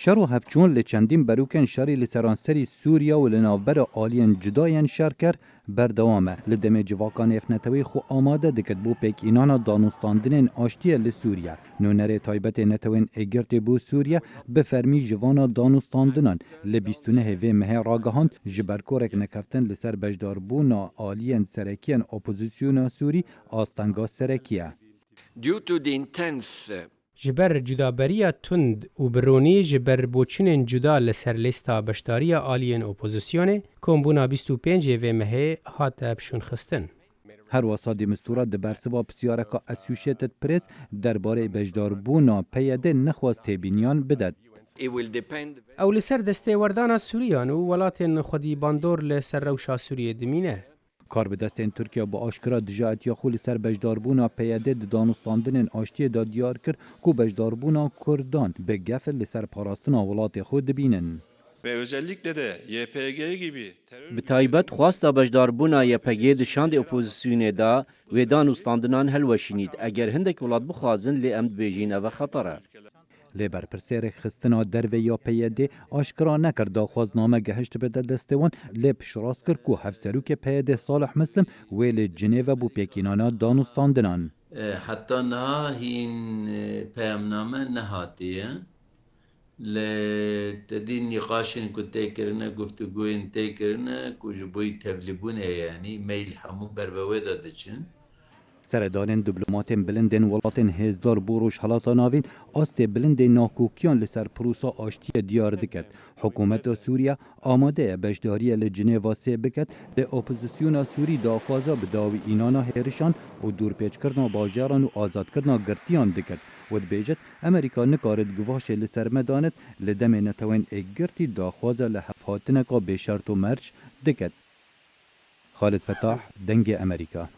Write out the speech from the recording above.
شر و هفچون لچندین بروکن شری لسرانسری سوریا و لناوبر آلین جداین شر کر بردوامه لدم جواکان افنتوی خو آماده دکت بو پیک اینانا دانوستاندنین آشتیه لسوریا نونره تایبت نتوین اگرت بو سوریا بفرمی جوانا دانوستاندنان لبیستونه هوی مه راگهاند جبرکورک نکفتن لسر بجدار بونا آلین سرکیان اپوزیسیونا سوری آستانگا سرکیه. Due to the intense جبر جدابریه تند و برونی جبر بوچین جدا لسر لیستا بشتاری آلین اپوزیسیونه کمبونا 25 و مهه هات بشون خستن. هر وسادی مستورات د برسوا پسیارکا اسوشیتد پرس درباره بجدار بونا پیاده نخواست بینیان بدد. it will depend او لسر دسته وردانا سوریان و ولاتن خودی باندور لسر روشا سوریه دمینه. کار به دستین ترکیه با آشکرا دجاعتی خولی سر بجداربونا پیاده دانوستاندن آشتی دا دیار کر کو بجداربونا کردان به گفل لسر پاراستنا ولات خود بینن. Ve özellikle de YPG gibi terör Bi taybet xwasta bejdarbûna YPG di şandê opozisyonê da wê danûstandinan helweşînît. Eger hindek welat bixwazin lê em dibêjin ev xeter e. لی برپرسیر خستنا در و یا پیاده آشکرا نکرد داخوازنامه گهشت بده دستوان لی پشراس کرد که هفسروک پیاده صالح مسلم ویل جنیو بو پیکینانا دانوستاندنان. حتی نه این پیامنامه نهاتیه لتدين نقاش كنت تكرنا گفتگوین تكرنا كوجبوي تبليبونه يعني ميل حمو بربويدا دچن سردارین دیپلماتین بلندین ولاتین هزدار بوروش حالاتا ناوین آست بلندین ناکوکیان لسر پروسا آشتی دیار دکت. حکومت سوریا آماده بجداری لجنیوا سی بکت ل اپوزیسیون سوری داخوازا بداوی اینانا هرشان و دورپیچ کردن باجران و آزاد کردن گرتیان دکت. و بیجت امریکا نکارد گواش لسر مدانت لدم نتوین اگرتی داخوازا لحفاتنکا بشرط و مرج دکت. خالد فتاح دنگ امریکا